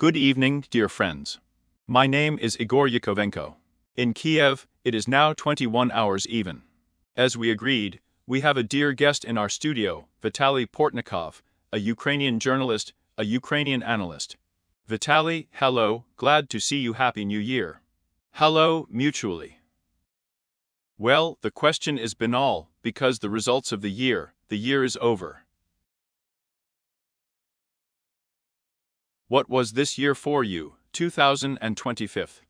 Good evening, dear friends. My name is Igor Yakovenko. In Kiev, it is now 21 hours even. As we agreed, we have a dear guest in our studio, Vitaly Portnikov, a Ukrainian journalist, a Ukrainian analyst. Vitaly, hello, glad to see you. Happy New Year. Hello, mutually. Well, the question is banal, because the results of the year is over. What was this year for you, 2025?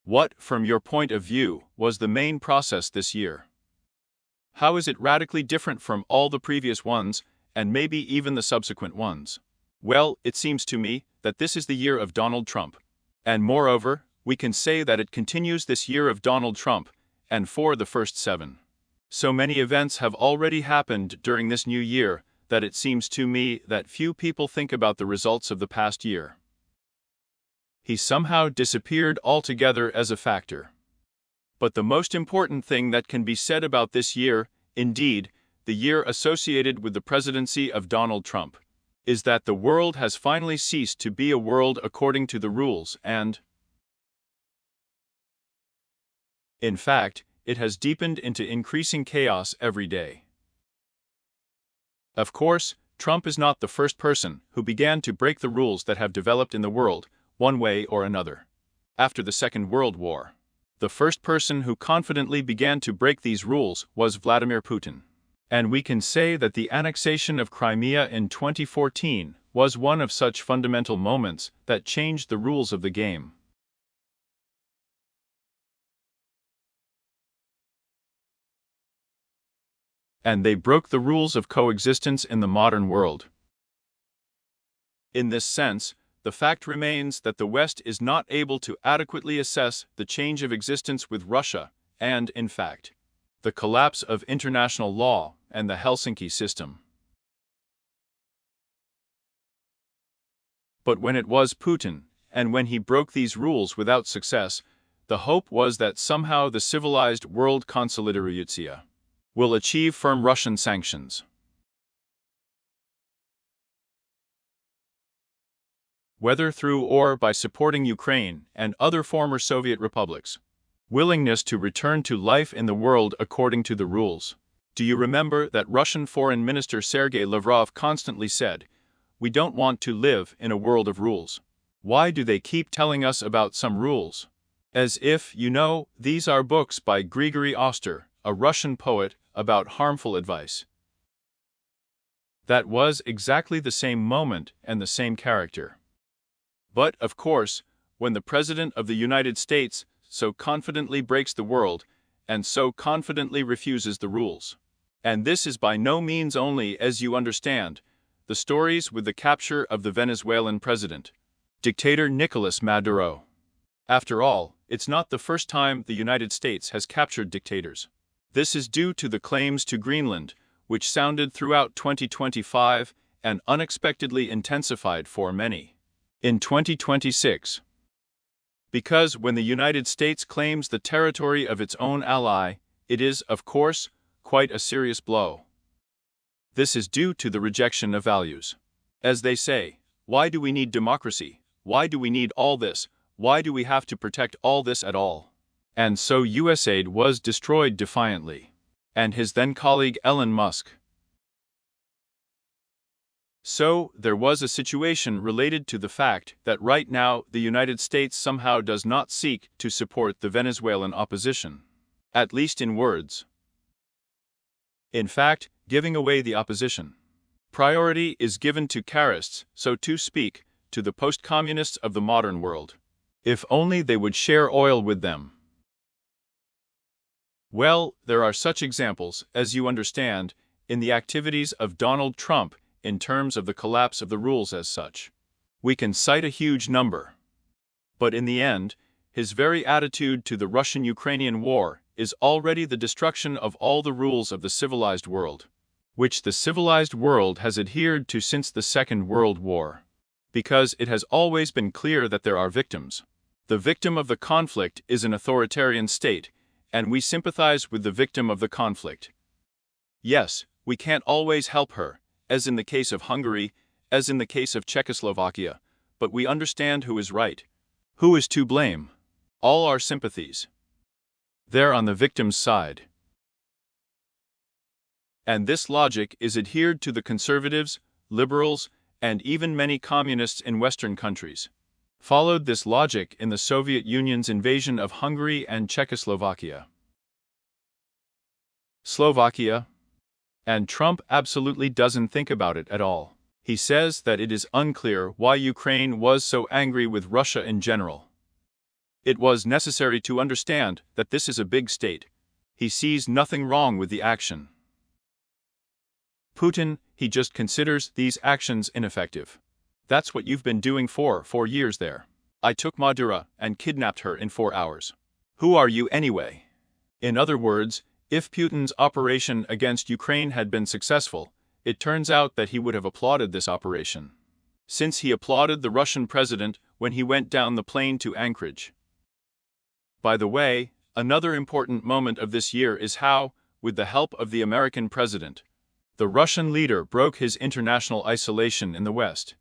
What, from your point of view, was the main process this year? How is it radically different from all the previous ones, and maybe even the subsequent ones? Well, it seems to me that this is the year of Donald Trump. And moreover, we can say that it continues this year of Donald Trump, and for the first 7. So many events have already happened during this new year that it seems to me that few people think about the results of the past year. He somehow disappeared altogether as a factor. But the most important thing that can be said about this year, indeed, the year associated with the presidency of Donald Trump, is that the world has finally ceased to be a world according to the rules and, in fact, it has deepened into increasing chaos every day. Of course, Trump is not the first person who began to break the rules that have developed in the world, one way or another. After the Second World War, the first person who confidently began to break these rules was Vladimir Putin. And we can say that the annexation of Crimea in 2014 was one of such fundamental moments that changed the rules of the game. And they broke the rules of coexistence in the modern world. In this sense, the fact remains that the West is not able to adequately assess the change of existence with Russia and, in fact, the collapse of international law and the Helsinki system. But when it was Putin, and when he broke these rules without success, the hope was that somehow the civilized world Konsolidariutia will achieve firm Russian sanctions. Whether through or by supporting Ukraine and other former Soviet republics. Willingness to return to life in the world according to the rules. Do you remember that Russian Foreign Minister Sergei Lavrov constantly said, "We don't want to live in a world of rules. Why do they keep telling us about some rules?" As if, these are books by Grigory Oster, a Russian poet, about harmful advice. That was exactly the same moment and the same character. But, of course, when the President of the United States so confidently breaks the world, and so confidently refuses the rules. And this is by no means only, as you understand, the stories with the capture of the Venezuelan president, dictator Nicolas Maduro. After all, it's not the first time the United States has captured dictators. This is due to the claims to Greenland, which sounded throughout 2025 and unexpectedly intensified for many in 2026. Because when the United States claims the territory of its own ally, it is, of course, quite a serious blow. This is due to the rejection of values. As they say, why do we need democracy? Why do we need all this? Why do we have to protect all this at all? And so USAID was destroyed defiantly. And his then colleague Elon Musk. So, there was a situation related to the fact that right now the United States somehow does not seek to support the Venezuelan opposition. At least in words. In fact, giving away the opposition. Priority is given to Carists, so to speak, to the post-communists of the modern world. If only they would share oil with them. Well, there are such examples, as you understand, in the activities of Donald Trump in terms of the collapse of the rules as such. We can cite a huge number. But in the end, his very attitude to the Russian-Ukrainian war is already the destruction of all the rules of the civilized world, which the civilized world has adhered to since the Second World War. Because it has always been clear that there are victims. The victim of the conflict is an authoritarian state, and we sympathize with the victim of the conflict. Yes, we can't always help her, as in the case of Hungary, as in the case of Czechoslovakia, but we understand who is right. Who is to blame? All our sympathies. They're on the victim's side. And this logic is adhered to the conservatives, liberals, and even many communists in Western countries. Followed this logic in the Soviet Union's invasion of Hungary and Czechoslovakia. Slovakia. And Trump absolutely doesn't think about it at all. He says that it is unclear why Ukraine was so angry with Russia in general. It was necessary to understand that this is a big state. He sees nothing wrong with the action. Putin, he just considers these actions ineffective. That's what you've been doing for 4 years there. I took Madura and kidnapped her in 4 hours. Who are you anyway? In other words, if Putin's operation against Ukraine had been successful, it turns out that he would have applauded this operation. Since he applauded the Russian president when he went down the plane to Anchorage. By the way, another important moment of this year is how, with the help of the American president, the Russian leader broke his international isolation in the West.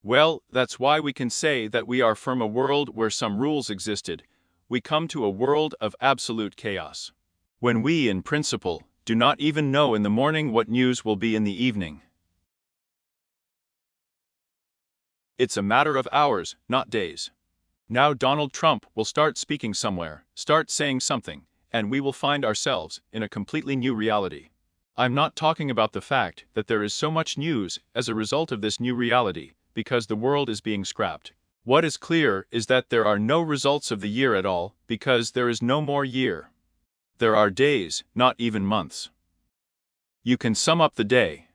Well, that's why we can say that we are from a world where some rules existed, we come to a world of absolute chaos. When we, in principle, do not even know in the morning what news will be in the evening. It's a matter of hours, not days. Now Donald Trump will start speaking somewhere, start saying something, and we will find ourselves in a completely new reality. I'm not talking about the fact that there is so much news as a result of this new reality, because the world is being scrapped. What is clear is that there are no results of the year at all, because there is no more year. There are days, not even months. You can sum up the day.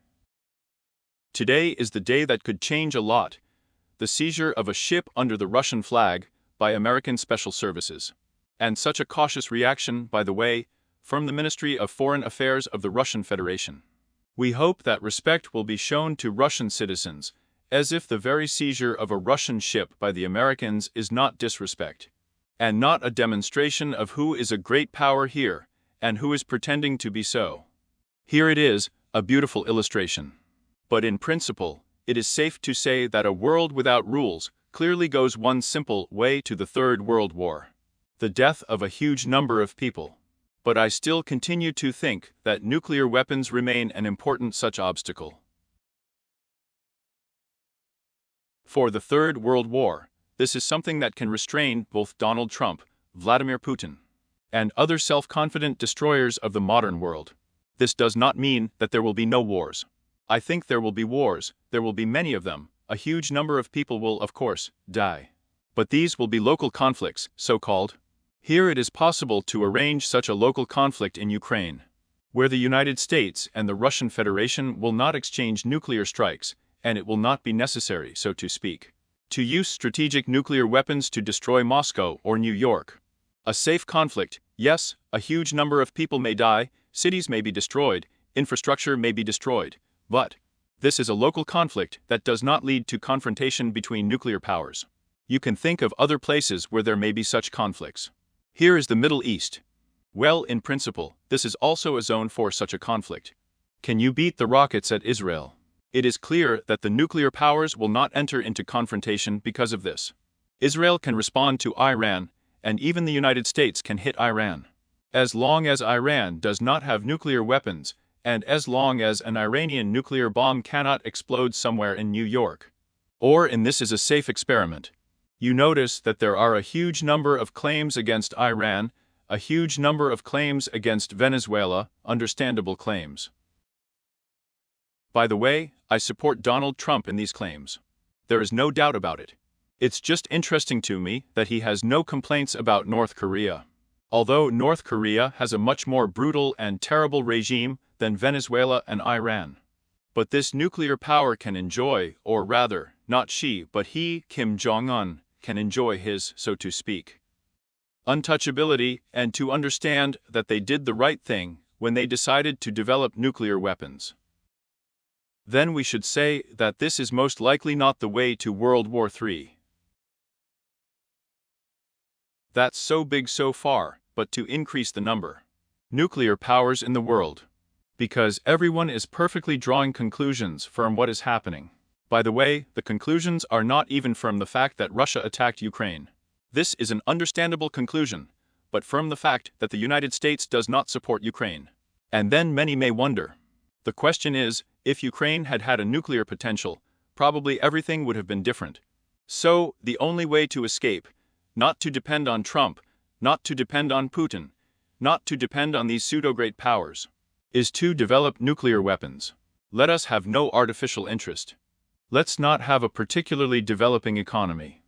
Today is the day that could change a lot. The seizure of a ship under the Russian flag by American Special Services. And such a cautious reaction, by the way, from the Ministry of Foreign Affairs of the Russian Federation. We hope that respect will be shown to Russian citizens, as if the very seizure of a Russian ship by the Americans is not disrespect, and not a demonstration of who is a great power here, and who is pretending to be so. Here it is, a beautiful illustration. But in principle, it is safe to say that a world without rules clearly goes one simple way to the Third World War. The death of a huge number of people. But I still continue to think that nuclear weapons remain an important such obstacle. For the Third World War, this is something that can restrain both Donald Trump, Vladimir Putin, and other self-confident destroyers of the modern world. This does not mean that there will be no wars. I think there will be wars, there will be many of them, a huge number of people will, of course, die. But these will be local conflicts, so-called. Here it is possible to arrange such a local conflict in Ukraine, where the United States and the Russian Federation will not exchange nuclear strikes, and it will not be necessary, so to speak, to use strategic nuclear weapons to destroy Moscow or New York. A safe conflict, yes, a huge number of people may die, cities may be destroyed, infrastructure may be destroyed, but this is a local conflict that does not lead to confrontation between nuclear powers. You can think of other places where there may be such conflicts. Here is the Middle East. Well, in principle, this is also a zone for such a conflict. Can you beat the rockets at Israel? It is clear that the nuclear powers will not enter into confrontation because of this. Israel can respond to Iran, and even the United States can hit Iran. As long as Iran does not have nuclear weapons, and as long as an Iranian nuclear bomb cannot explode somewhere in New York, or in this is a safe experiment. You notice that there are a huge number of claims against Iran, a huge number of claims against Venezuela, understandable claims. By the way, I support Donald Trump in these claims. There is no doubt about it. It's just interesting to me that he has no complaints about North Korea. Although North Korea has a much more brutal and terrible regime than Venezuela and Iran. But this nuclear power can enjoy, or rather, not she but he, Kim Jong-un, can enjoy his, so to speak, untouchability, and to understand that they did the right thing when they decided to develop nuclear weapons. Then we should say that this is most likely not the way to World War III. That's so big so far, but to increase the number. Nuclear powers in the world. Because everyone is perfectly drawing conclusions from what is happening. By the way, the conclusions are not even from the fact that Russia attacked Ukraine. This is an understandable conclusion, but from the fact that the United States does not support Ukraine. And then many may wonder. The question is, if Ukraine had had a nuclear potential, probably everything would have been different. So, the only way to escape, not to depend on Trump, not to depend on Putin, not to depend on these pseudo-great powers, is to develop nuclear weapons. Let us have no artificial interest. Let's not have a particularly developing economy.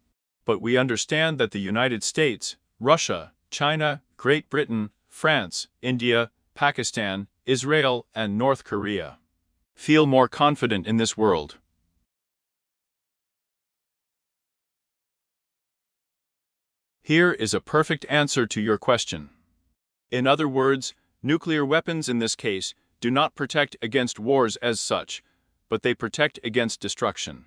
But we understand that the United States, Russia, China, Great Britain, France, India, Pakistan, Israel, and North Korea feel more confident in this world. Here is a perfect answer to your question. In other words, nuclear weapons in this case do not protect against wars as such, but they protect against destruction.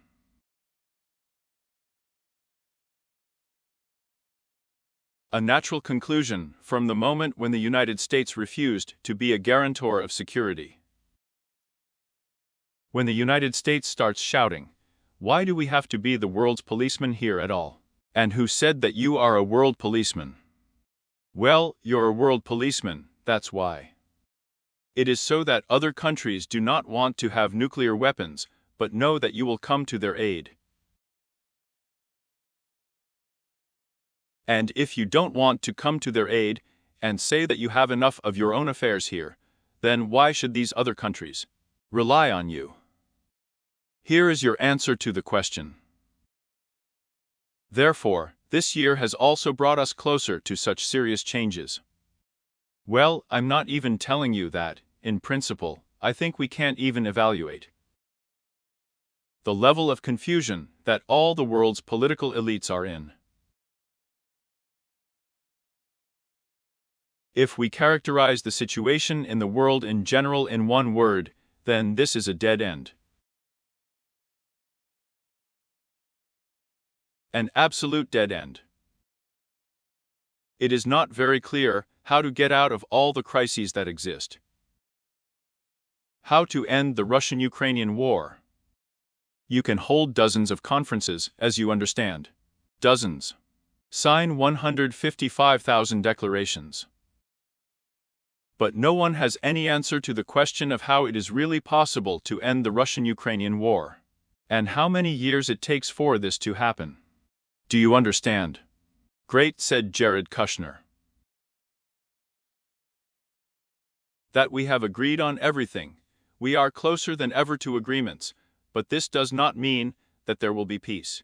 A natural conclusion from the moment when the United States refused to be a guarantor of security. When the United States starts shouting, "Why do we have to be the world's policeman here at all? And who said that you are a world policeman?" Well, you're a world policeman, that's why. It is so that other countries do not want to have nuclear weapons, but know that you will come to their aid. And if you don't want to come to their aid, and say that you have enough of your own affairs here, then why should these other countries rely on you? Here is your answer to the question. Therefore, this year has also brought us closer to such serious changes. Well, I'm not even telling you that, in principle, I think we can't even evaluate the level of confusion that all the world's political elites are in. If we characterize the situation in the world in general in one word, then this is a dead end. An absolute dead end. It is not very clear how to get out of all the crises that exist. How to end the Russian-Ukrainian war. You can hold dozens of conferences, as you understand. Dozens. Sign 155,000 declarations. But no one has any answer to the question of how it is really possible to end the Russian-Ukrainian war, and how many years it takes for this to happen. Do you understand? Great, said Jared Kushner. That we have agreed on everything. We are closer than ever to agreements, but this does not mean that there will be peace.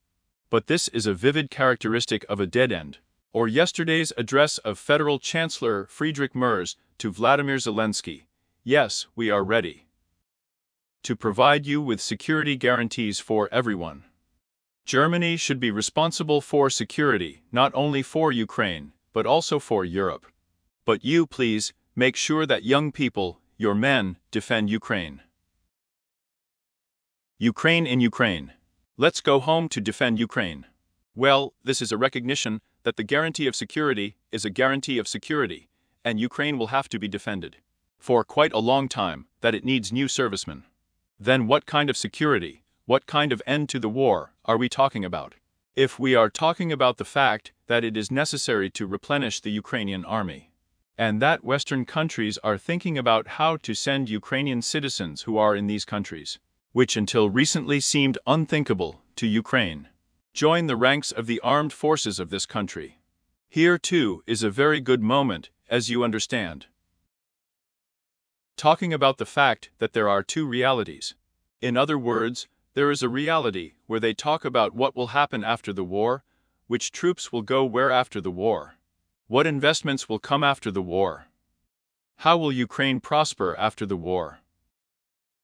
But this is a vivid characteristic of a dead end. Or yesterday's address of Federal Chancellor Friedrich Merz to Vladimir Zelensky. Yes, we are ready to provide you with security guarantees for everyone. Germany should be responsible for security, not only for Ukraine, but also for Europe. But you, please, make sure that young people, your men, defend Ukraine. Ukraine in Ukraine. Let's go home to defend Ukraine. Well, this is a recognition that the guarantee of security is a guarantee of security, and Ukraine will have to be defended for quite a long time, that it needs new servicemen. Then what kind of security, what kind of end to the war are we talking about? If we are talking about the fact that it is necessary to replenish the Ukrainian army, and that Western countries are thinking about how to send Ukrainian citizens who are in these countries, which until recently seemed unthinkable, to Ukraine, join the ranks of the armed forces of this country. Here too is a very good moment, as you understand. Talking about the fact that there are two realities. In other words, there is a reality where they talk about what will happen after the war, which troops will go where after the war, what investments will come after the war, how will Ukraine prosper after the war,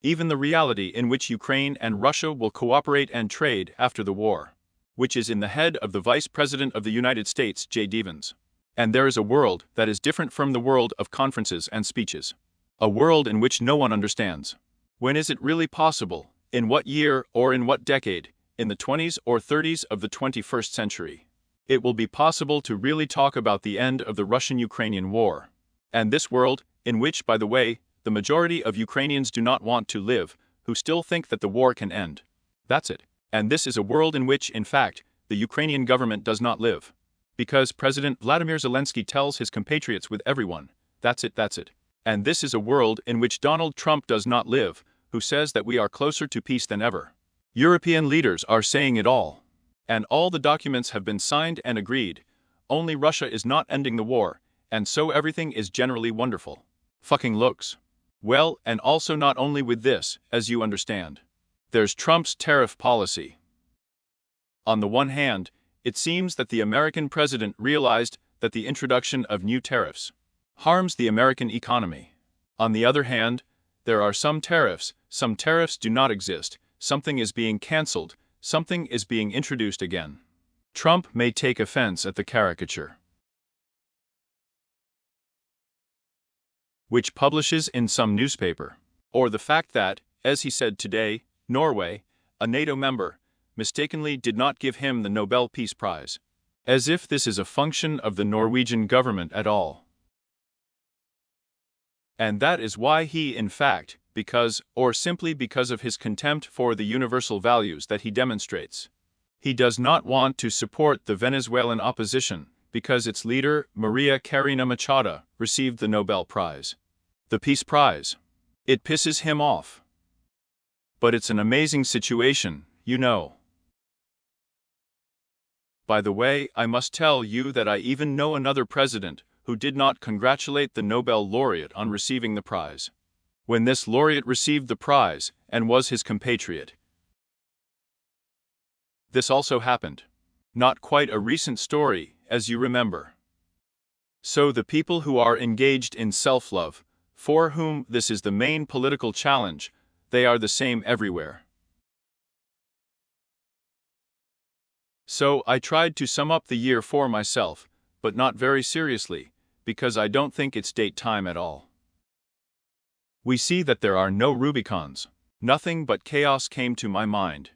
even the reality in which Ukraine and Russia will cooperate and trade after the war, which is in the head of the Vice President of the United States, J.D. Vance. And there is a world that is different from the world of conferences and speeches. A world in which no one understands. When is it really possible? In what year or in what decade? In the 20s or 30s of the 21st century? It will be possible to really talk about the end of the Russian-Ukrainian war. And this world, in which, by the way, the majority of Ukrainians do not want to live, who still think that the war can end. That's it. And this is a world in which, in fact, the Ukrainian government does not live. Because President Vladimir Zelensky tells his compatriots with everyone, that's it, that's it. And this is a world in which Donald Trump does not live, who says that we are closer to peace than ever. European leaders are saying it all. And all the documents have been signed and agreed. Only Russia is not ending the war, and so everything is generally wonderful. Fucking looks. Well, and also not only with this, as you understand. There's Trump's tariff policy. On the one hand, it seems that the American president realized that the introduction of new tariffs harms the American economy. On the other hand, there are some tariffs do not exist, something is being cancelled, something is being introduced again. Trump may take offense at the caricature, which publishes in some newspaper, or the fact that, as he said today, Norway, a NATO member, mistakenly did not give him the Nobel Peace Prize. As if this is a function of the Norwegian government at all. And that is why he, in fact, because, or simply because of his contempt for the universal values that he demonstrates, he does not want to support the Venezuelan opposition because its leader, Maria Corina Machado, received the Nobel Prize. The Peace Prize. It pisses him off. But it's an amazing situation, you know. By the way, I must tell you that I even know another president who did not congratulate the Nobel laureate on receiving the prize. When this laureate received the prize, and was his compatriot. This also happened. Not quite a recent story, as you remember. So the people who are engaged in self-love, for whom this is the main political challenge, they are the same everywhere. So I tried to sum up the year for myself, but not very seriously, because I don't think it's date time at all. We see that there are no Rubicons. Nothing but chaos came to my mind.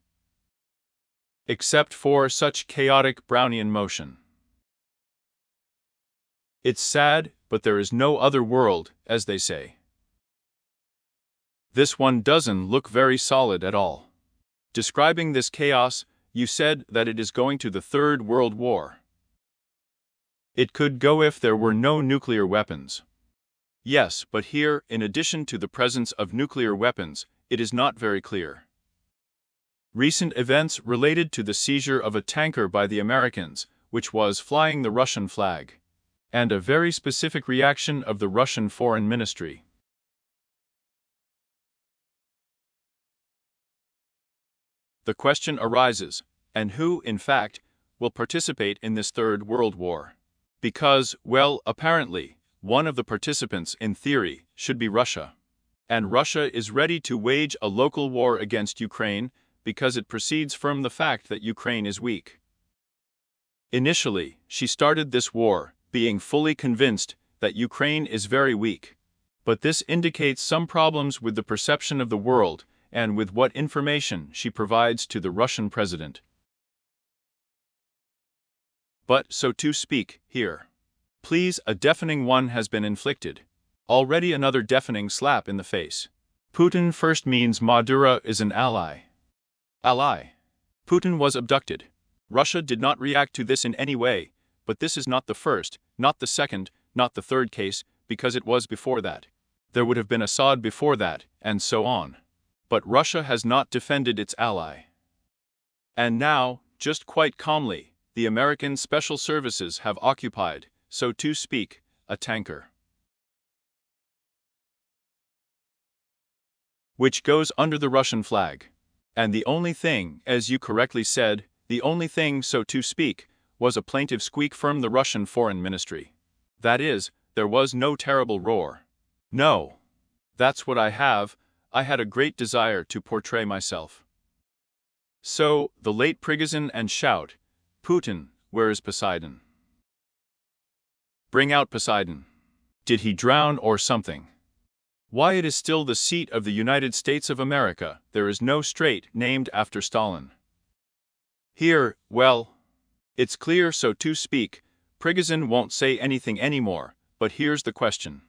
Except for such chaotic Brownian motion. It's sad, but there is no other world, as they say. This one doesn't look very solid at all. Describing this chaos, you said that it is going to the Third World War. It could go if there were no nuclear weapons. Yes, but here, in addition to the presence of nuclear weapons, it is not very clear. Recent events related to the seizure of a tanker by the Americans, which was flying the Russian flag, and a very specific reaction of the Russian Foreign Ministry. The question arises, and who, in fact, will participate in this Third World War? Because, well, apparently, one of the participants, in theory, should be Russia. And Russia is ready to wage a local war against Ukraine because it proceeds from the fact that Ukraine is weak. Initially, she started this war, being fully convinced that Ukraine is very weak. But this indicates some problems with the perception of the world and with what information she provides to the Russian president. But, so to speak, here. Please, a deafening one has been inflicted. Already another deafening slap in the face. Putin first means Maduro is an ally. Ally. Putin was abducted. Russia did not react to this in any way, but this is not the first, not the second, not the third case, because it was before that. There would have been Assad before that, and so on. But Russia has not defended its ally. And now, just quite calmly, the American Special Services have occupied, so to speak, a tanker, which goes under the Russian flag. And the only thing, as you correctly said, the only thing, so to speak, was a plaintive squeak from the Russian Foreign Ministry. That is, there was no terrible roar. No. That's what I had a great desire to portray myself. So, the late Prigozhin and shout, Putin, where is Poseidon? Bring out Poseidon. Did he drown or something? Why, it is still the seat of the United States of America, there is no strait named after Stalin. Here, well, it's clear, so to speak, Prigozhin won't say anything anymore, but here's the question.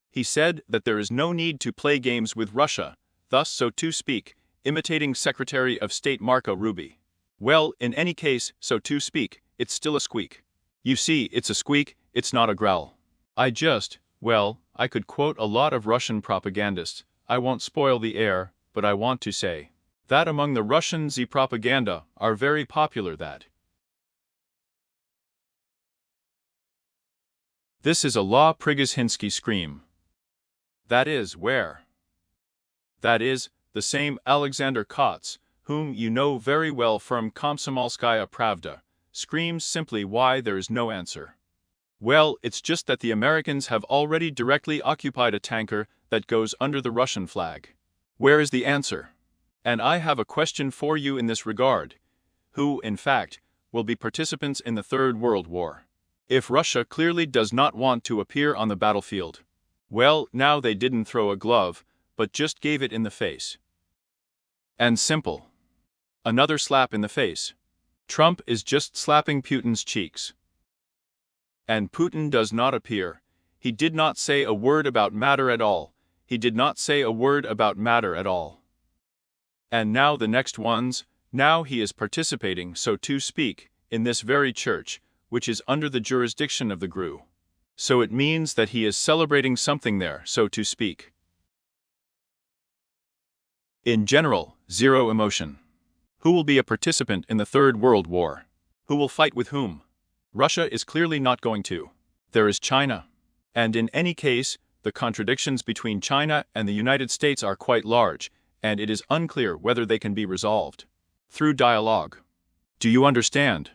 He said that there is no need to play games with Russia, thus, so to speak, imitating Secretary of State Marco Rubio. Well, in any case, so to speak, it's still a squeak. You see, it's a squeak, it's not a growl. I could quote a lot of Russian propagandists. I won't spoil the air, but I want to say that among the Russian Z propaganda are very popular that this is a La Prigozhinsky scream. That is where? That is, the same Alexander Kotz, whom you know very well from Komsomolskaya Pravda, screams simply why there is no answer. Well, it's just that the Americans have already directly occupied a tanker that goes under the Russian flag. Where is the answer? And I have a question for you in this regard. Who, in fact, will be participants in the Third World War? If Russia clearly does not want to appear on the battlefield, well, now they didn't throw a glove, but just gave it in the face. And simple. Another slap in the face. Trump is just slapping Putin's cheeks. And Putin does not appear. He did not say a word about matter at all. He did not say a word about matter at all. And now the next ones, now he is participating, so to speak, in this very church, which is under the jurisdiction of the GRU. So it means that he is celebrating something there, so to speak. In general, zero emotion. Who will be a participant in the Third World War? Who will fight with whom? Russia is clearly not going to. There is China. And in any case, the contradictions between China and the United States are quite large, and it is unclear whether they can be resolved through dialogue. Do you understand?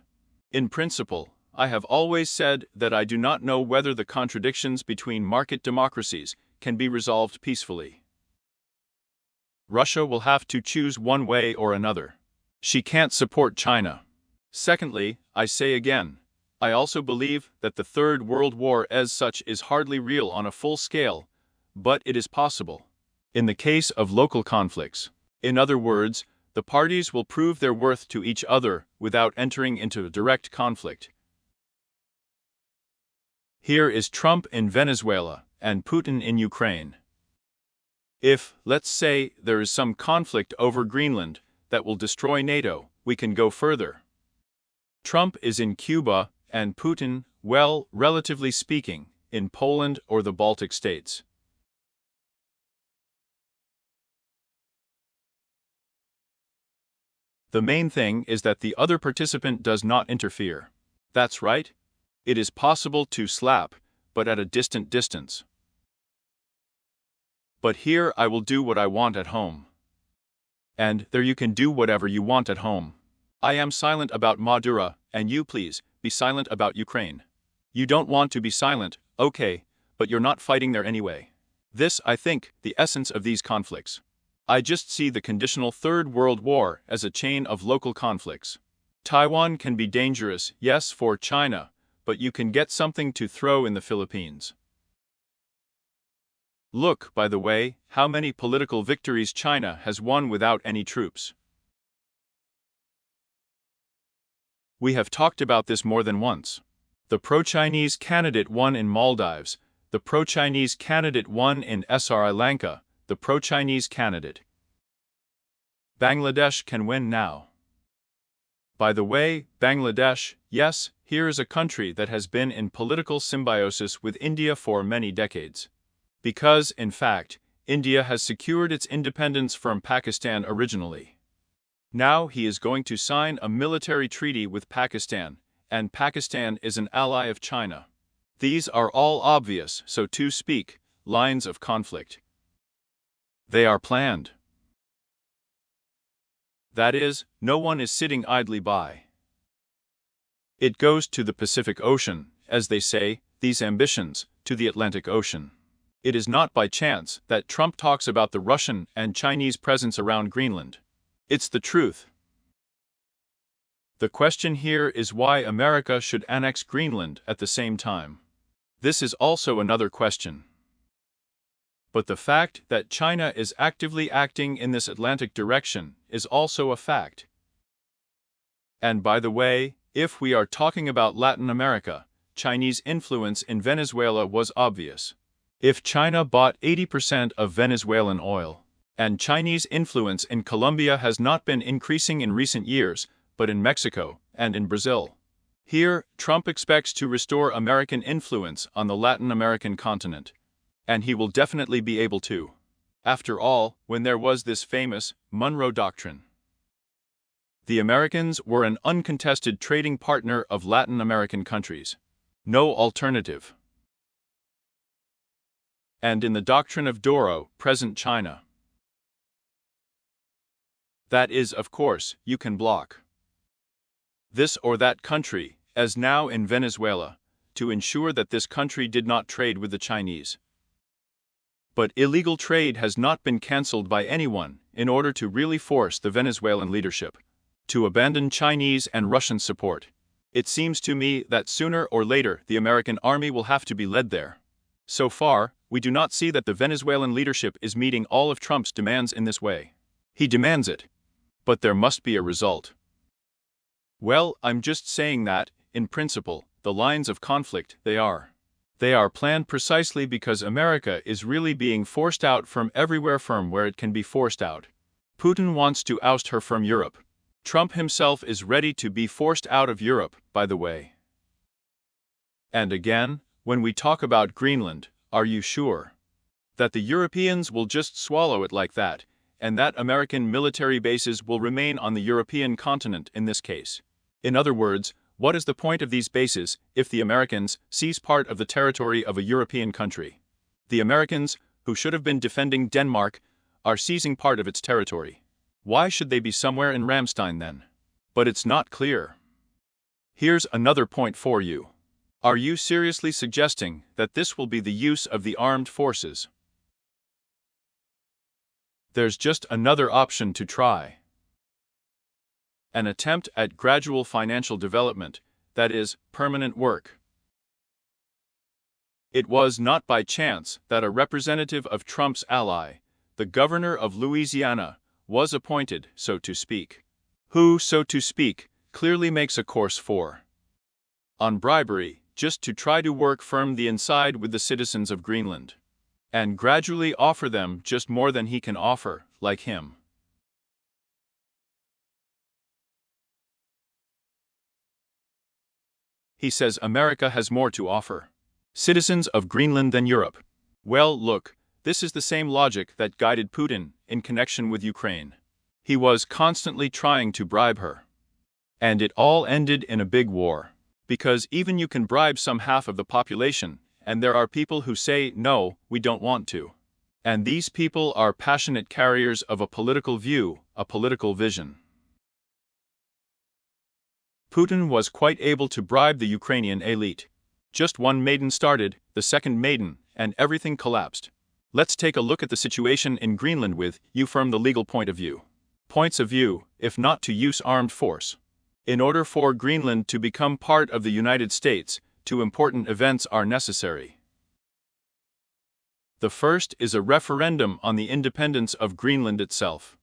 In principle, I have always said that I do not know whether the contradictions between market democracies can be resolved peacefully. Russia will have to choose one way or another. She can't support China. Secondly, I say again, I also believe that the Third World War as such is hardly real on a full scale, but it is possible. In the case of local conflicts, in other words, the parties will prove their worth to each other without entering into a direct conflict. Here is Trump in Venezuela and Putin in Ukraine. If, let's say, there is some conflict over Greenland that will destroy NATO, we can go further. Trump is in Cuba and Putin, well, relatively speaking, in Poland or the Baltic states. The main thing is that the other participant does not interfere. That's right. It is possible to slap, but at a distant distance. But here I will do what I want at home. And there you can do whatever you want at home. I am silent about Madura, and you please, be silent about Ukraine. You don't want to be silent, okay, but you're not fighting there anyway. This, I think, the essence of these conflicts. I just see the conditional Third World War as a chain of local conflicts. Taiwan can be dangerous, yes, for China, but you can get something to throw in the Philippines. Look, by the way, how many political victories China has won without any troops. We have talked about this more than once. The pro-Chinese candidate won in Maldives, the pro-Chinese candidate won in Sri Lanka, the pro-Chinese candidate. Bangladesh can win now. By the way, Bangladesh, yes, here is a country that has been in political symbiosis with India for many decades. Because, in fact, India has secured its independence from Pakistan originally. Now he is going to sign a military treaty with Pakistan, and Pakistan is an ally of China. These are all obvious, so to speak, lines of conflict. They are planned. That is, no one is sitting idly by. It goes to the Pacific Ocean, as they say, these ambitions, to the Atlantic Ocean. It is not by chance that Trump talks about the Russian and Chinese presence around Greenland. It's the truth. The question here is why America should annex Greenland at the same time. This is also another question. But the fact that China is actively acting in this Atlantic direction is also a fact. And by the way, if we are talking about Latin America, Chinese influence in Venezuela was obvious. If China bought 80% of Venezuelan oil, And Chinese influence in Colombia has not been increasing in recent years, but in Mexico and in Brazil. Here, Trump expects to restore American influence on the Latin American continent. And he will definitely be able to. After all, when there was this famous Monroe Doctrine, the Americans were an uncontested trading partner of Latin American countries. No alternative. And in the Doctrine of Doro, present China, that is, of course, you can block this or that country, as now in Venezuela, to ensure that this country did not trade with the Chinese. But illegal trade has not been cancelled by anyone in order to really force the Venezuelan leadership to abandon Chinese and Russian support. It seems to me that sooner or later the American army will have to be led there. So far, we do not see that the Venezuelan leadership is meeting all of Trump's demands in this way. He demands it. But there must be a result. Well, I'm just saying that, in principle, the lines of conflict, they are planned precisely because America is really being forced out from everywhere from where it can be forced out. Putin wants to oust her from Europe. Trump himself is ready to be forced out of Europe, by the way. And again, when we talk about Greenland, are you sure that the Europeans will just swallow it like that, and that American military bases will remain on the European continent in this case? In other words, what is the point of these bases if the Americans seize part of the territory of a European country? The Americans, who should have been defending Denmark, are seizing part of its territory. Why should they be somewhere in Ramstein then? But it's not clear. Here's another point for you. Are you seriously suggesting that this will be the use of the armed forces? There's just another option to try. An attempt at gradual financial development, that is, permanent work. It was not by chance that a representative of Trump's ally, the governor of Louisiana, was appointed, so to speak. Who, so to speak, clearly makes a course for on bribery, just to try to work firm the inside with the citizens of Greenland, and gradually offer them just more than he can offer, like him. He says America has more to offer citizens of Greenland than Europe. Well, look, this is the same logic that guided Putin in connection with Ukraine. He was constantly trying to bribe her. And it all ended in a big war. Because even you can bribe some half of the population, and there are people who say, no, we don't want to. And these people are passionate carriers of a political view, a political vision. Putin was quite able to bribe the Ukrainian elite. Just one maiden started, the second maiden, and everything collapsed. Let's take a look at the situation in Greenland with you from the legal point of view. Points of view, if not to use armed force. In order for Greenland to become part of the United States, two important events are necessary. The first is a referendum on the independence of Greenland itself.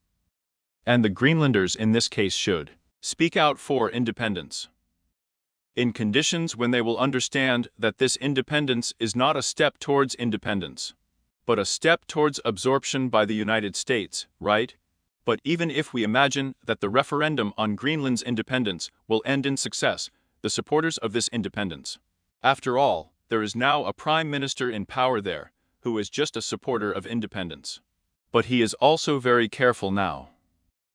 And the Greenlanders in this case should speak out for independence. In conditions when they will understand that this independence is not a step towards independence, but a step towards absorption by the United States, right? But even if we imagine that the referendum on Greenland's independence will end in success, the supporters of this independence. After all, there is now a prime minister in power there, who is just a supporter of independence. But he is also very careful now.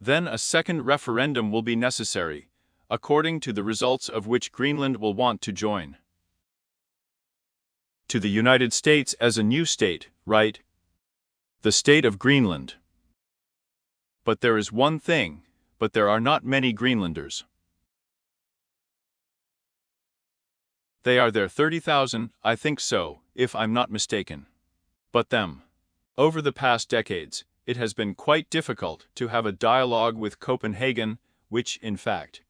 Then a second referendum will be necessary, according to the results of which Greenland will want to join to the United States as a new state, right? The state of Greenland. But there is one thing, but there are not many Greenlanders. They are there 30,000, I think so, if I'm not mistaken. But them. Over the past decades, it has been quite difficult to have a dialogue with Copenhagen, which, in fact,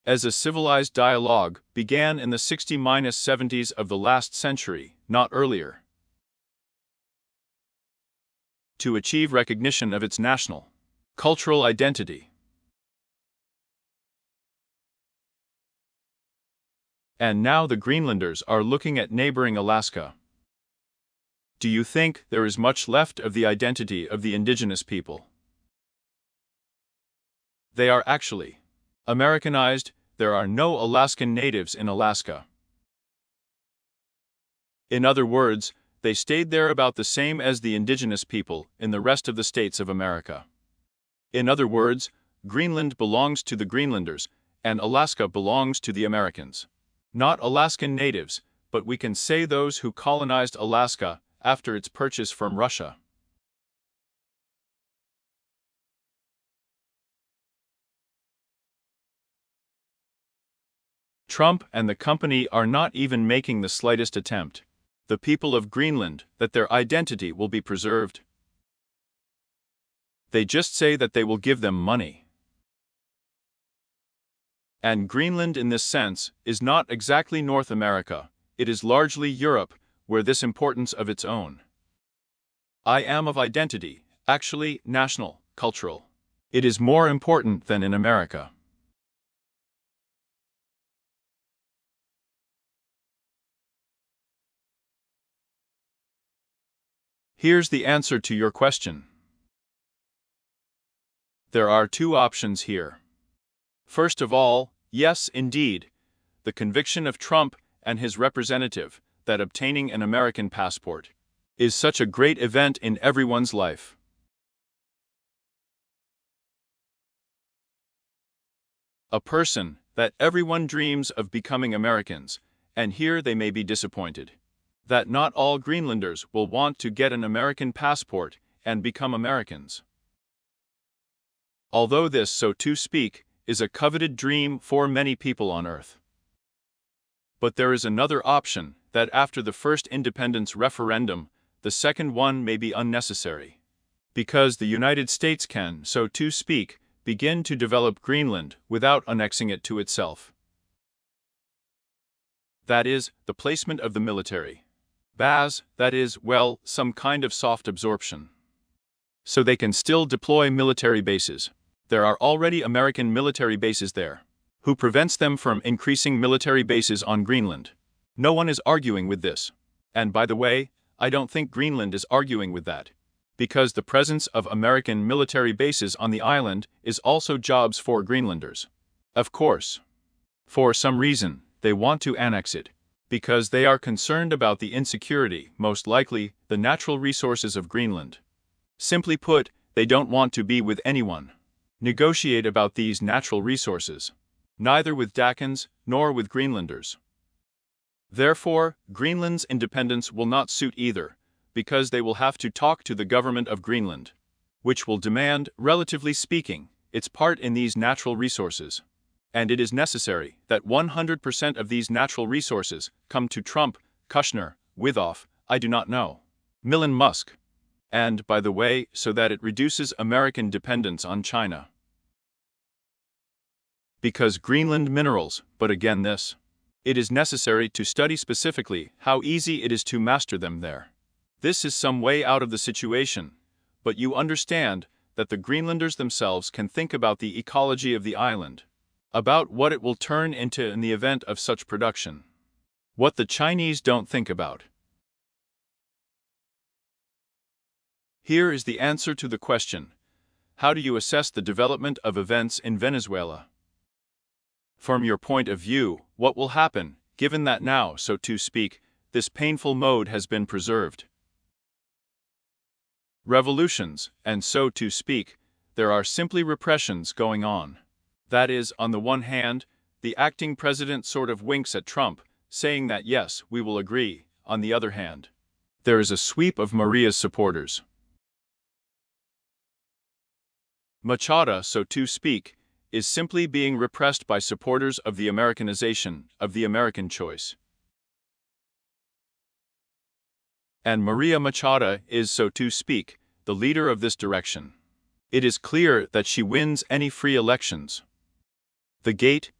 as a civilized dialogue, began in the 60-70s of the last century, not earlier, to achieve recognition of its national, cultural identity. And now the Greenlanders are looking at neighboring Alaska. Do you think there is much left of the identity of the indigenous people? They are actually Americanized. There are no Alaskan natives in Alaska. In other words, they stayed there about the same as the indigenous people in the rest of the states of America. In other words, Greenland belongs to the Greenlanders, and Alaska belongs to the Americans. Not Alaskan natives, but we can say those who colonized Alaska after its purchase from Russia. Trump and the company are not even making the slightest attempt. The people of Greenland, that their identity will be preserved. They just say that they will give them money. And Greenland in this sense is not exactly North America, it is largely Europe, where this importance of its own. I am of identity, actually national, cultural. It is more important than in America. Here's the answer to your question. There are two options here. First of all, yes, indeed, the conviction of Trump and his representative that obtaining an American passport is such a great event in everyone's life. A person that everyone dreams of becoming Americans, and here they may be disappointed. That not all Greenlanders will want to get an American passport and become Americans. Although this, so to speak, is a coveted dream for many people on Earth. But there is another option, that after the first independence referendum, the second one may be unnecessary. Because the United States can, so to speak, begin to develop Greenland without annexing it to itself. That is, the placement of the military base, that is, well, some kind of soft absorption. So they can still deploy military bases. There are already American military bases there. Who prevents them from increasing military bases on Greenland? No one is arguing with this. And by the way, I don't think Greenland is arguing with that. Because the presence of American military bases on the island is also jobs for Greenlanders. Of course. For some reason, they want to annex it. Because they are concerned about the insecurity, most likely, the natural resources of Greenland. Simply put, they don't want to be with anyone. Negotiate about these natural resources. Neither with Dakins, nor with Greenlanders. Therefore, Greenland's independence will not suit either, because they will have to talk to the government of Greenland, which will demand, relatively speaking, its part in these natural resources. And it is necessary that 100% of these natural resources come to Trump, Kushner, Withoff, I do not know, Elon Musk. And, by the way, so that it reduces American dependence on China. Because Greenland minerals, but again this, it is necessary to study specifically how easy it is to master them there. This is some way out of the situation, but you understand that the Greenlanders themselves can think about the ecology of the island. About what it will turn into in the event of such production. What the Chinese don't think about. Here is the answer to the question: how do you assess the development of events in Venezuela? From your point of view, what will happen, given that now, so to speak, this painful mode has been preserved? Revolutions, and so to speak, there are simply repressions going on. That is, on the one hand, the acting president sort of winks at Trump, saying that yes, we will agree. On the other hand, there is a sweep of Maria's supporters. Machado, so to speak, is simply being repressed by supporters of the Americanization, of the American choice. And Maria Machado is, so to speak, the leader of this direction. It is clear that she wins any free elections. The gate?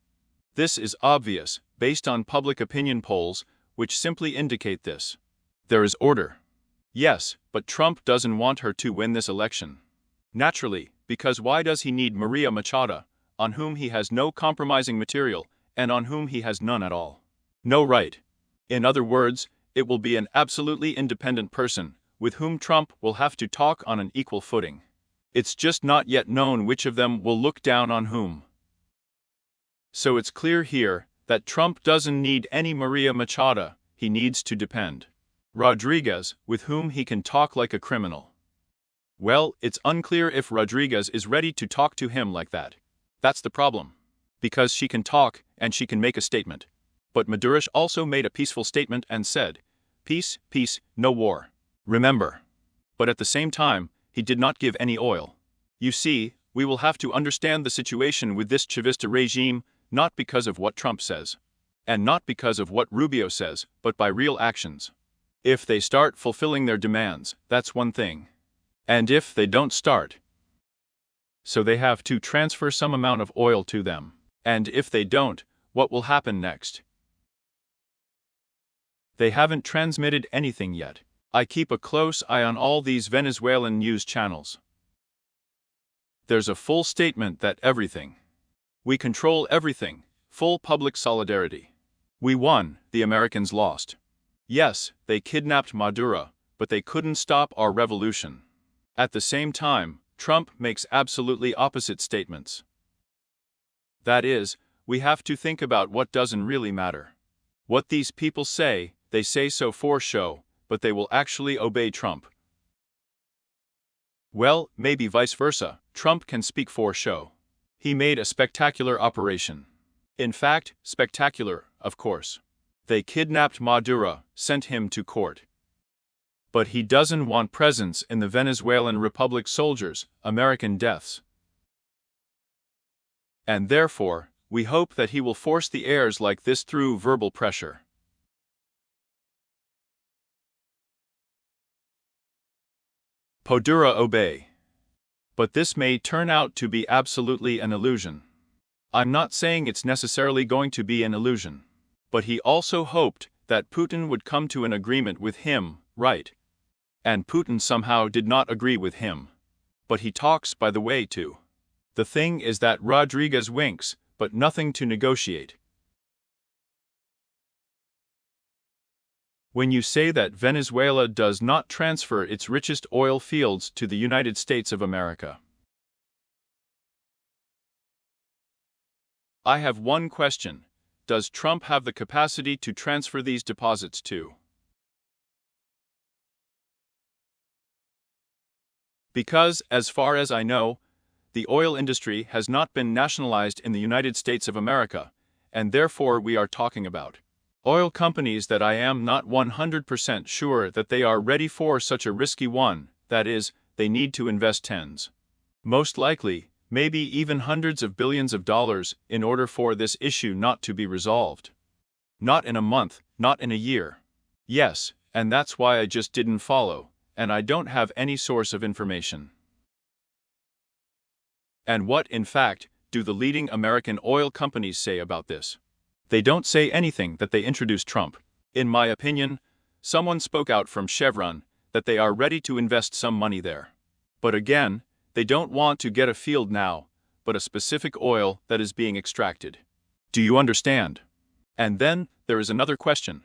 This is obvious, based on public opinion polls, which simply indicate this. There is order. Yes, but Trump doesn't want her to win this election. Naturally, because why does he need Maria Machado, on whom he has no compromising material, and on whom he has none at all? No right. In other words, it will be an absolutely independent person, with whom Trump will have to talk on an equal footing. It's just not yet known which of them will look down on whom. So it's clear here that Trump doesn't need any Maria Machado, he needs to depend Rodriguez, with whom he can talk like a criminal. Well, it's unclear if Rodriguez is ready to talk to him like that. That's the problem. Because she can talk, and she can make a statement. But Maduro also made a peaceful statement and said, "Peace, peace, no war. Remember." But at the same time, he did not give any oil. You see, we will have to understand the situation with this Chavista regime, not because of what Trump says. And not because of what Rubio says, but by real actions. If they start fulfilling their demands, that's one thing. And if they don't start, so they have to transfer some amount of oil to them. And if they don't, what will happen next? They haven't transmitted anything yet. I keep a close eye on all these Venezuelan news channels. There's a full statement that everything. We control everything, full public solidarity. We won, the Americans lost. Yes, they kidnapped Maduro, but they couldn't stop our revolution. At the same time, Trump makes absolutely opposite statements. That is, we have to think about what doesn't really matter. What these people say, they say so for show, but they will actually obey Trump. Well, maybe vice versa, Trump can speak for show. He made a spectacular operation. In fact, spectacular, of course. They kidnapped Maduro, sent him to court. But he doesn't want presence in the Venezuelan Republic soldiers, American deaths. And therefore, we hope that he will force the heirs like this through verbal pressure. Maduro obey. But this may turn out to be absolutely an illusion. I'm not saying it's necessarily going to be an illusion. But he also hoped that Putin would come to an agreement with him, right? And Putin somehow did not agree with him. But he talks by the way too. The thing is that Rodriguez winks, but nothing to negotiate. When you say that Venezuela does not transfer its richest oil fields to the United States of America, I have one question. Does Trump have the capacity to transfer these deposits too? Because, as far as I know, the oil industry has not been nationalized in the United States of America, and therefore we are talking about oil companies that I am not 100% sure that they are ready for such a risky one, that is, they need to invest tens. Most likely, maybe even hundreds of billions of dollars in order for this issue not to be resolved. Not in a month, not in a year. Yes, and that's why I just didn't follow, and I don't have any source of information. And what, in fact, do the leading American oil companies say about this? They don't say anything that they introduced Trump. In my opinion, someone spoke out from Chevron that they are ready to invest some money there. But again, they don't want to get a field now, but a specific oil that is being extracted. Do you understand? And then, there is another question.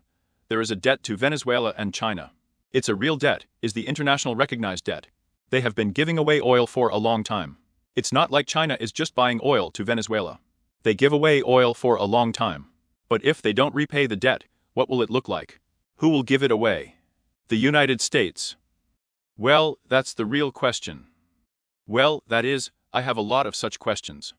There is a debt to Venezuela and China. It's a real debt, is the international recognized debt. They have been giving away oil for a long time. It's not like China is just buying oil to Venezuela. They give away oil for a long time. But if they don't repay the debt, what will it look like? Who will give it away? The United States. Well, that's the real question. Well, that is, I have a lot of such questions.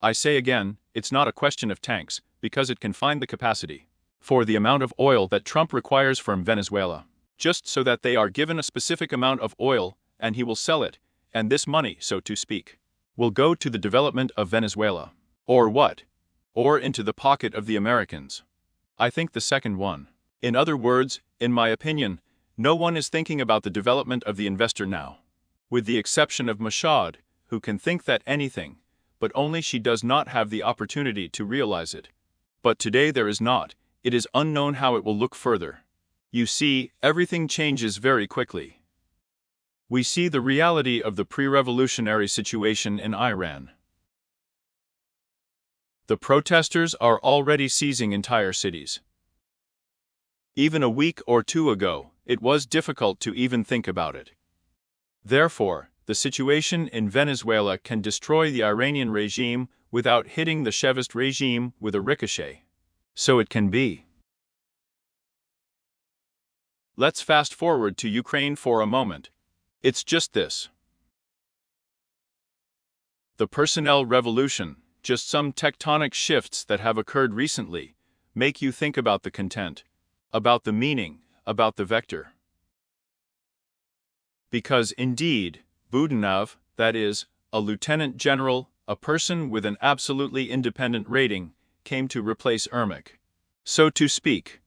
I say again, it's not a question of tanks, because it can find the capacity for the amount of oil that Trump requires from Venezuela, just so that they are given a specific amount of oil, and he will sell it, and this money, so to speak, will go to the development of Venezuela. Or what? Or into the pocket of the Americans. I think the second one. In other words, in my opinion, no one is thinking about the development of the investor now. With the exception of Machado, who can think that anything, but only she does not have the opportunity to realize it. But today there is not, it is unknown how it will look further. You see, everything changes very quickly. We see the reality of the pre-revolutionary situation in Iran. The protesters are already seizing entire cities. Even a week or two ago, it was difficult to even think about it. Therefore, the situation in Venezuela can destroy the Iranian regime without hitting the Chevist regime with a ricochet. So it can be. Let's fast forward to Ukraine for a moment. It's just this. The personnel revolution, just some tectonic shifts that have occurred recently, make you think about the content, about the meaning, about the vector. Because indeed, Budanov, that is, a lieutenant general, a person with an absolutely independent rating, came to replace Ermak. So to speak.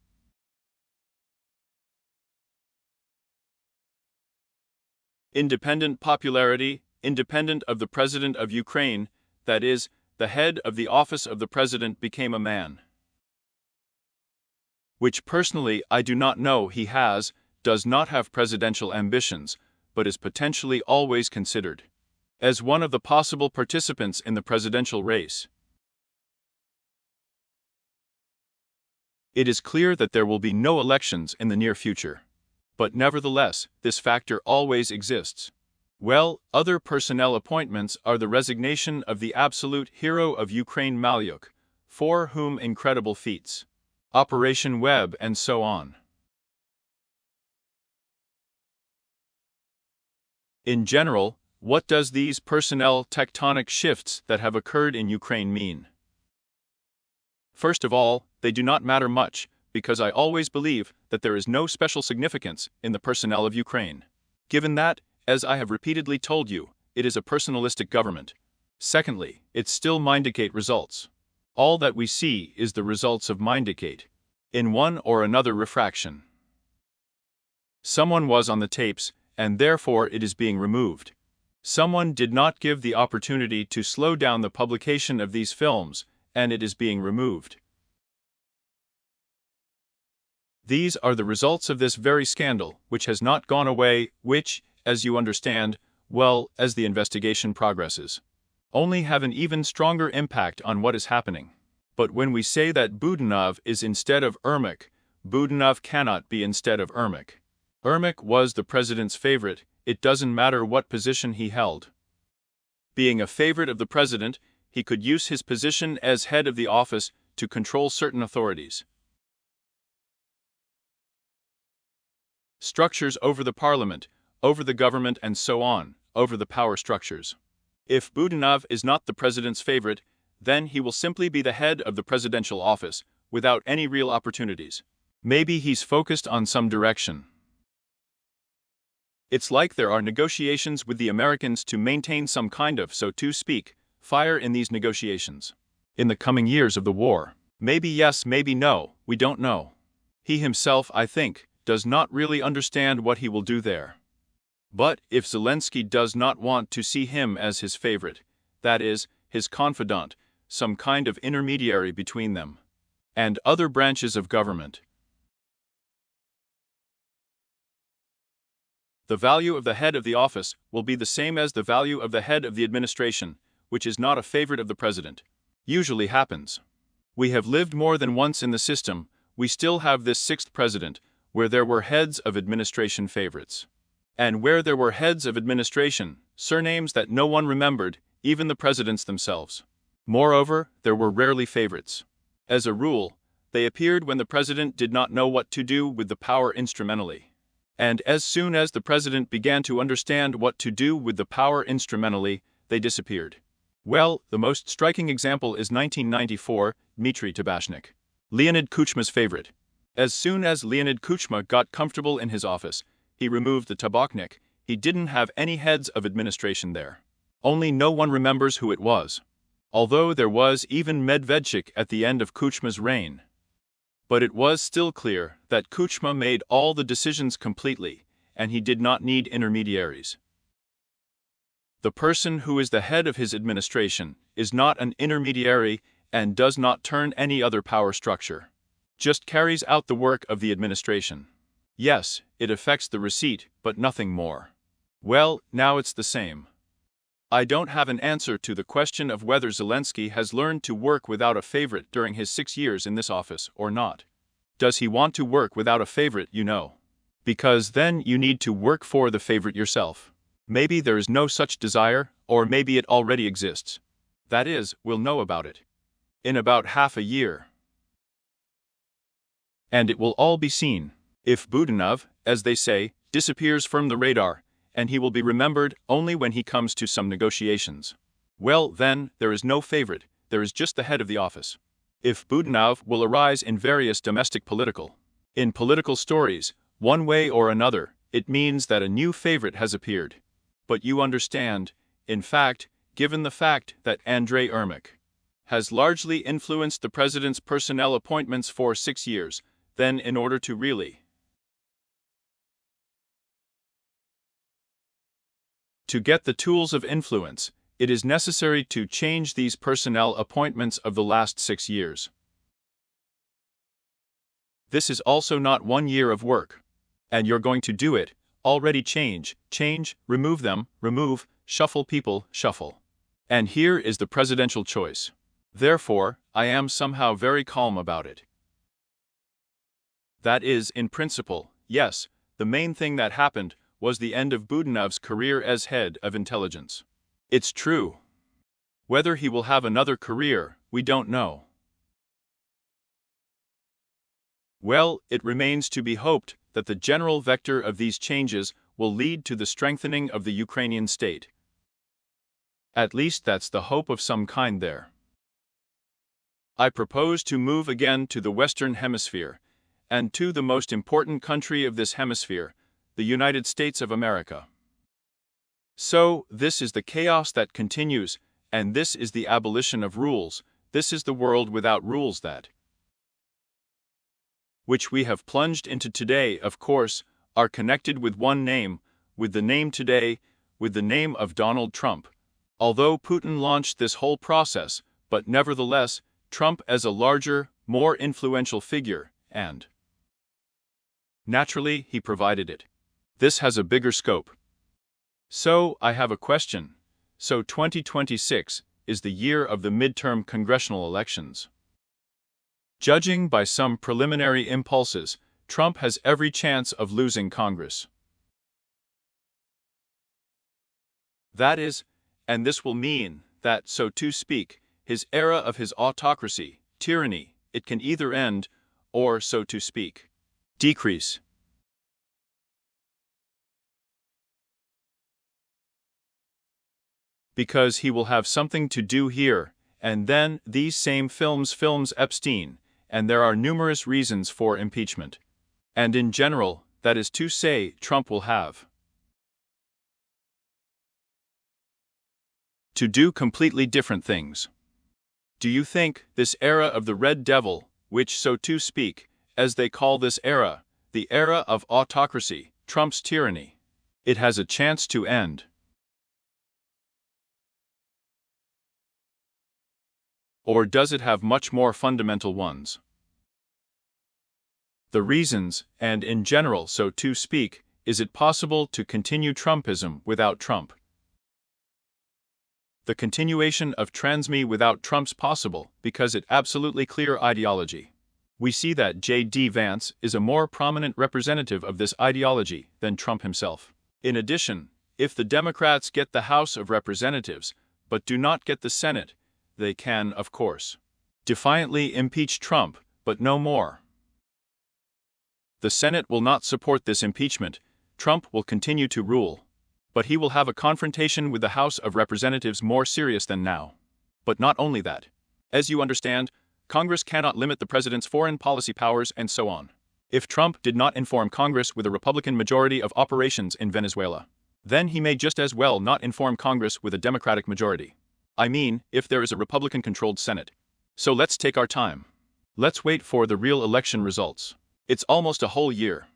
Independent popularity, independent of the President of Ukraine, that is, the head of the office of the President became a man. Which personally I do not know he does not have presidential ambitions, but is potentially always considered as one of the possible participants in the presidential race. It is clear that there will be no elections in the near future. But nevertheless, this factor always exists. Well, other personnel appointments are the resignation of the absolute hero of Ukraine Malyuk, for whom incredible feats, Operation Web and so on. In general, what does these personnel tectonic shifts that have occurred in Ukraine mean? First of all, they do not matter much, because I always believe that there is no special significance in the personnel of Ukraine. Given that, as I have repeatedly told you, it is a personalistic government. Secondly, it's still Mindicate results. All that we see is the results of Mindicate, in one or another refraction. Someone was on the tapes, and therefore it is being removed. Someone did not give the opportunity to slow down the publication of these films, and it is being removed. These are the results of this very scandal, which has not gone away, which, as you understand, well, as the investigation progresses, only have an even stronger impact on what is happening. But when we say that Budanov is instead of Ermak, Budanov cannot be instead of Ermak. Ermak was the president's favorite, it doesn't matter what position he held. Being a favorite of the president, he could use his position as head of the office to control certain authorities. Structures over the parliament, over the government and so on, over the power structures. If Budanov is not the president's favorite, then he will simply be the head of the presidential office, without any real opportunities. Maybe he's focused on some direction. It's like there are negotiations with the Americans to maintain some kind of, so to speak, fire in these negotiations. In the coming years of the war. Maybe yes, maybe no, we don't know. He himself, I think, does not really understand what he will do there. But if Zelensky does not want to see him as his favorite, that is, his confidant, some kind of intermediary between them and other branches of government, the value of the head of the office will be the same as the value of the head of the administration, which is not a favorite of the president. Usually happens. We have lived more than once in the system, we still have this sixth president, where there were heads of administration favorites. And where there were heads of administration, surnames that no one remembered, even the presidents themselves. Moreover, there were rarely favorites. As a rule, they appeared when the president did not know what to do with the power instrumentally. And as soon as the president began to understand what to do with the power instrumentally, they disappeared. Well, the most striking example is 1994, Dmitry Tabashnik, Leonid Kuchma's favorite. As soon as Leonid Kuchma got comfortable in his office, he removed the Tabachnik. He didn't have any heads of administration there. Only no one remembers who it was. Although there was even Medvedchik at the end of Kuchma's reign. But it was still clear that Kuchma made all the decisions completely, and he did not need intermediaries. The person who is the head of his administration is not an intermediary and does not turn any other power structure. Just carries out the work of the administration. Yes, it affects the receipt, but nothing more. Well, now it's the same. I don't have an answer to the question of whether Zelensky has learned to work without a favorite during his 6 years in this office or not. Does he want to work without a favorite, you know? Because then you need to work for the favorite yourself. Maybe there is no such desire, or maybe it already exists. That is, we'll know about it in about half a year. And it will all be seen. If Budanov, as they say, disappears from the radar, and he will be remembered only when he comes to some negotiations. Well, then, there is no favorite, there is just the head of the office. If Budanov will arise in various domestic in political stories, one way or another, it means that a new favorite has appeared. But you understand, in fact, given the fact that Andrei Ermak has largely influenced the president's personnel appointments for 6 years, then in order to really get the tools of influence, it is necessary to change these personnel appointments of the last 6 years. This is also not 1 year of work. And you're going to do it, already change, remove them, remove, shuffle people, shuffle. And here is the presidential choice. Therefore, I am somehow very calm about it. That is, in principle, yes, the main thing that happened was the end of Budanov's career as head of intelligence. It's true. Whether he will have another career, we don't know. Well, it remains to be hoped that the general vector of these changes will lead to the strengthening of the Ukrainian state. At least that's the hope of some kind there. I propose to move again to the Western Hemisphere, and to the most important country of this hemisphere, the United States of America. So, this is the chaos that continues, and this is the abolition of rules, this is the world without rules that which we have plunged into today, of course, are connected with one name, with the name today, with the name of Donald Trump. Although Putin launched this whole process, but nevertheless, Trump as a larger, more influential figure, and naturally, he provided it. This has a bigger scope. So, I have a question. So 2026 is the year of the midterm congressional elections. Judging by some preliminary impulses, Trump has every chance of losing Congress. That is, and this will mean that, so to speak, his era of his autocracy, tyranny, it can either end, or, so to speak, decrease. Because he will have something to do here, and then these same films Epstein, and there are numerous reasons for impeachment. And in general, that is to say, Trump will have to do completely different things. Do you think this era of the Red Devil, which, so to speak, as they call this era, the era of autocracy, Trump's tyranny, it has a chance to end? Or does it have much more fundamental ones? The reasons, and in general, so to speak, is it possible to continue Trumpism without Trump? The continuation of Transme without Trump's possible because it absolutely clear ideology. We see that J.D. Vance is a more prominent representative of this ideology than Trump himself. In addition, if the Democrats get the House of Representatives, but do not get the Senate, they can, of course, defiantly impeach Trump, but no more. The Senate will not support this impeachment. Trump will continue to rule. But he will have a confrontation with the House of Representatives more serious than now. But not only that. As you understand, Congress cannot limit the president's foreign policy powers and so on. If Trump did not inform Congress with a Republican majority of operations in Venezuela, then he may just as well not inform Congress with a Democratic majority. I mean, if there is a Republican-controlled Senate. So let's take our time. Let's wait for the real election results. It's almost a whole year.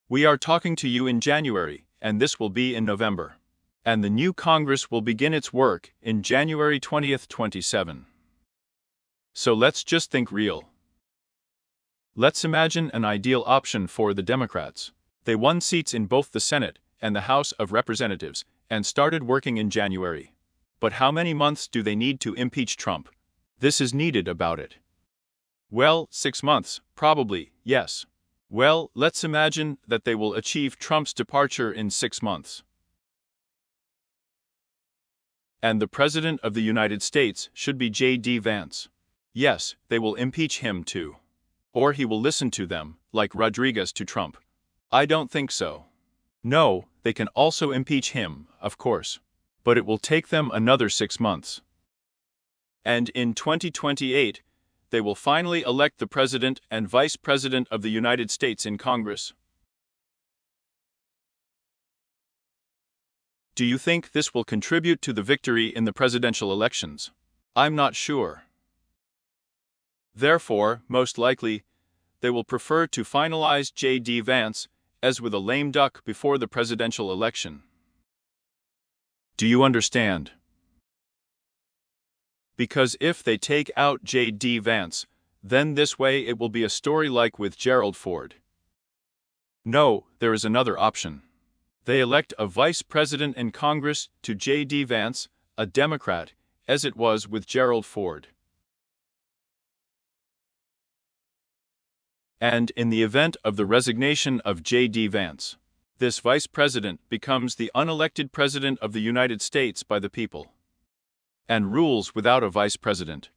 We are talking to you in January, and this will be in November. And the new Congress will begin its work in January 20th, 27. So let's just think real. Let's imagine an ideal option for the Democrats. They won seats in both the Senate and the House of Representatives and started working in January. But how many months do they need to impeach Trump? This is needed about it. Well, 6 months, probably, yes. Well, let's imagine that they will achieve Trump's departure in 6 months. And the President of the United States should be J.D. Vance. Yes, they will impeach him too. Or he will listen to them, like Rodriguez to Trump. I don't think so. No, they can also impeach him, of course. But it will take them another 6 months. And in 2028, they will finally elect the President and Vice President of the United States in Congress. Do you think this will contribute to the victory in the presidential elections? I'm not sure. Therefore, most likely, they will prefer to finalize J.D. Vance as with a lame duck before the presidential election. Do you understand? Because if they take out J.D. Vance, then this way it will be a story like with Gerald Ford. No, there is another option. They elect a vice president in Congress to J.D. Vance, a Democrat, as it was with Gerald Ford. And in the event of the resignation of J.D. Vance, this vice president becomes the unelected president of the United States by the people, and rules without a vice president.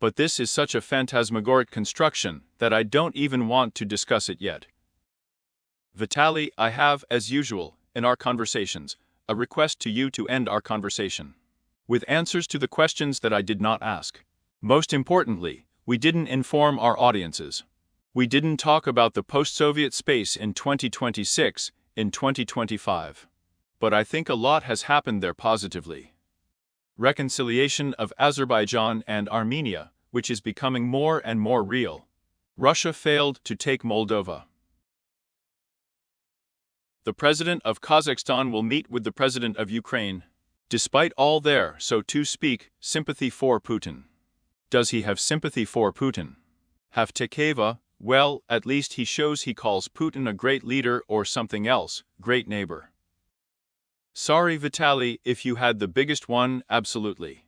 But this is such a phantasmagoric construction that I don't even want to discuss it yet. Vitaly, I have, as usual, in our conversations, a request to you to end our conversation with answers to the questions that I did not ask. Most importantly, we didn't inform our audiences. We didn't talk about the post-Soviet space in 2026, in 2025. But I think a lot has happened there positively. Reconciliation of Azerbaijan and Armenia, which is becoming more and more real. Russia failed to take Moldova. The president of Kazakhstan will meet with the president of Ukraine. Despite all their, so to speak, sympathy for Putin. Does he have sympathy for Putin? Have Tekeva? Well, at least he shows he calls Putin a great leader or something else, great neighbor. Sorry Vitaly, if you had the biggest one, absolutely.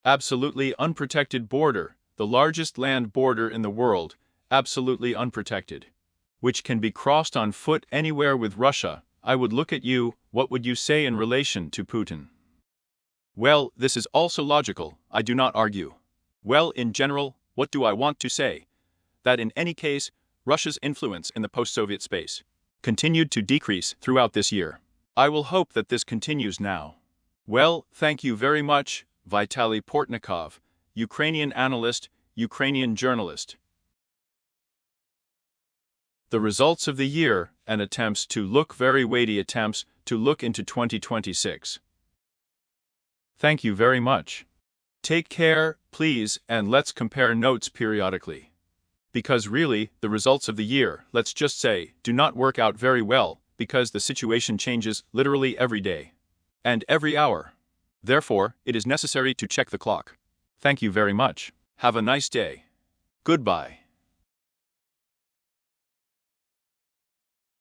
Absolutely unprotected border, the largest land border in the world, absolutely unprotected. Which can be crossed on foot anywhere with Russia. I would look at you, what would you say in relation to Putin? Well, this is also logical, I do not argue. Well, in general, what do I want to say? That in any case, Russia's influence in the post-Soviet space continued to decrease throughout this year. I will hope that this continues now. Well, thank you very much, Vitaly Portnikov, Ukrainian analyst, Ukrainian journalist. The results of the year and attempts to look very weighty attempts to look into 2026. Thank you very much. Take care, please, and let's compare notes periodically. Because really, the results of the year, let's just say, do not work out very well, because the situation changes literally every day. And every hour. Therefore, it is necessary to check the clock. Thank you very much. Have a nice day. Goodbye.